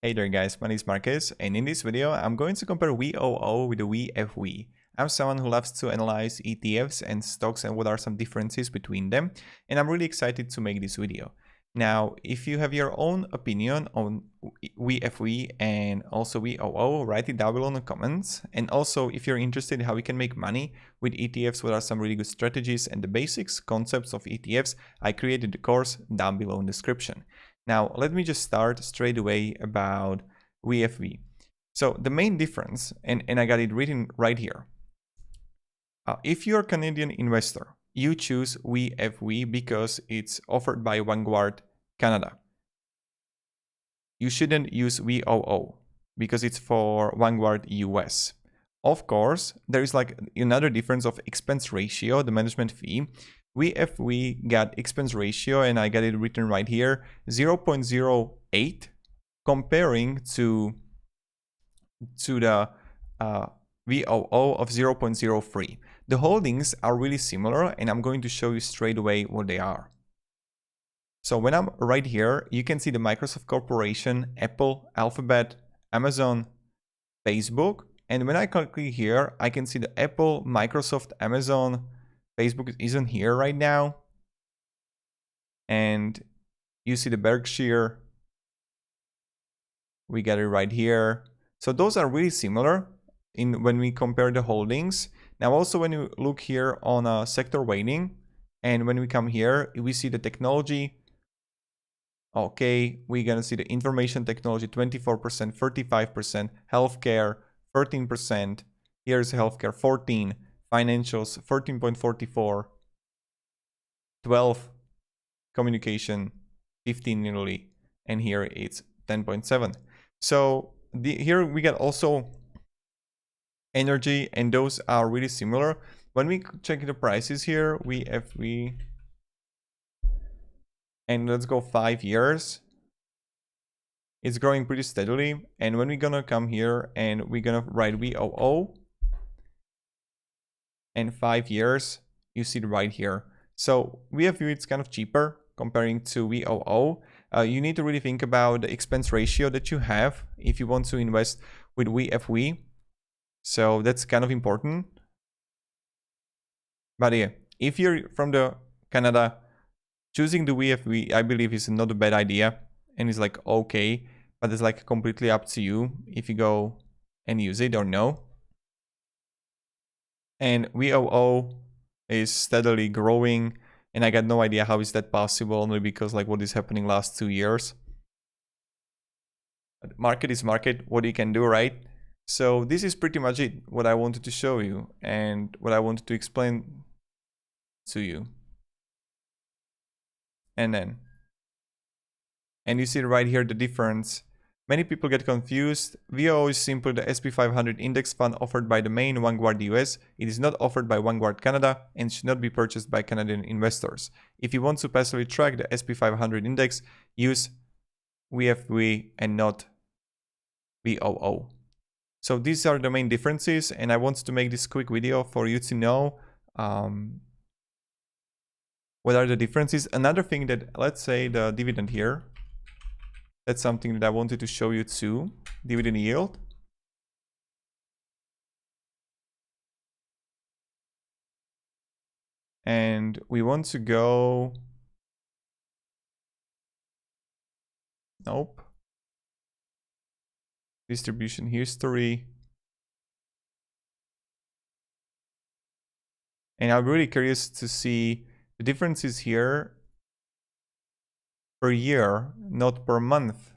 Hey there guys, my name is Marcus, and in this video I'm going to compare VOO with the VFV. I'm someone who loves to analyze ETFs and stocks and what are some differences between them, and I'm really excited to make this video. Now, if you have your own opinion on VFV and also VOO, write it down below in the comments. And also, if you're interested in how we can make money with ETFs, what are some really good strategies and the basics, concepts of ETFs, I created the course down below in the description. Now, let me just start straight away about VFV. So the main difference, and I got it written right here. If you're a Canadian investor, you choose VFV because it's offered by Vanguard Canada. You shouldn't use VOO because it's for Vanguard US. Of course, there is like another difference of expense ratio, the management fee. VFV got expense ratio, and I got it written right here, 0.08 comparing to the VOO of 0.03. The holdings are really similar, and I'm going to show you straight away what they are. So when I'm right here, you can see the Microsoft Corporation, Apple, Alphabet, Amazon, Facebook. And when I click here, I can see the Apple, Microsoft, Amazon, Facebook isn't here right now. And you see the Berkshire. We got it right here. So those are really similar when we compare the holdings. Now also when you look here on a sector weighting, and when we come here, we see the technology. Okay, we're gonna see the information technology 24%, 35%, healthcare 13%, here's healthcare 14%, financials 13.44%, 12% communication 15% nearly, and here it's 10.7%. So here we get also energy, and those are really similar. When we check the prices here, VFV, and let's go 5 years, it's growing pretty steadily. And when we're gonna come here and we're gonna write VOO and 5 years, you see it right here. So VFV, it's kind of cheaper comparing to VOO. You need to really think about the expense ratio that you have if you want to invest with VFV. So that's kind of important. But yeah, if you're from the Canada, choosing the VFV, I believe, is not a bad idea, and it's like okay, but it's like completely up to you if you go and use it or no. And VOO is steadily growing, and I got no idea how is that possible, only because like what is happening last 2 years. But market is market, what you can do, right? So this is pretty much it, what I wanted to show you and what I wanted to explain to you. And you see right here the difference. Many people get confused. VOO is simply the SP 500 index fund offered by the main Vanguard US. It is not offered by Vanguard Canada and should not be purchased by Canadian investors. If you want to passively track the SP 500 index, use VFV and not VOO. So these are the main differences, and I want to make this quick video for you to know what are the differences. Another thing that, let's say the dividend here, that's something that I wanted to show you too, dividend yield. And we want to go, nope, distribution history. And I'm really curious to see the differences here per year, not per month.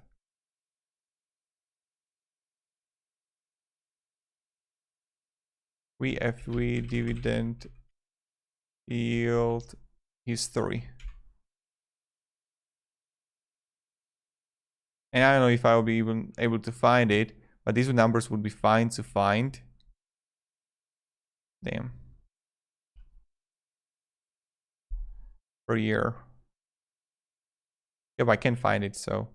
VFV dividend yield history. And I don't know if I will be even able to find it, but these numbers would be fine to find. Damn. Per year. Yep, I can find it, so.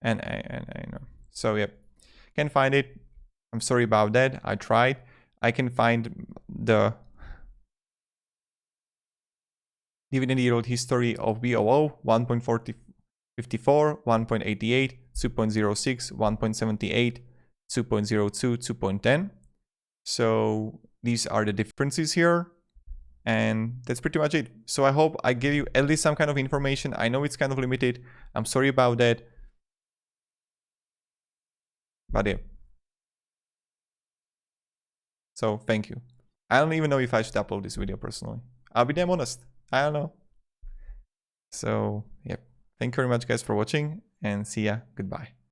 And I know. So yep, can find it. I'm sorry about that. I tried. I can find the dividend yield history of VOO, 1.44 54, 1.88, 2.06, 1.78, 2.02, 2.10. So these are the differences here. And that's pretty much it. So I hope I gave you at least some kind of information. I know it's kind of limited. I'm sorry about that. But yeah. So thank you. I don't even know if I should upload this video personally. I'll be damn honest. I don't know. So, yep. Thank you very much guys for watching and see ya. Goodbye.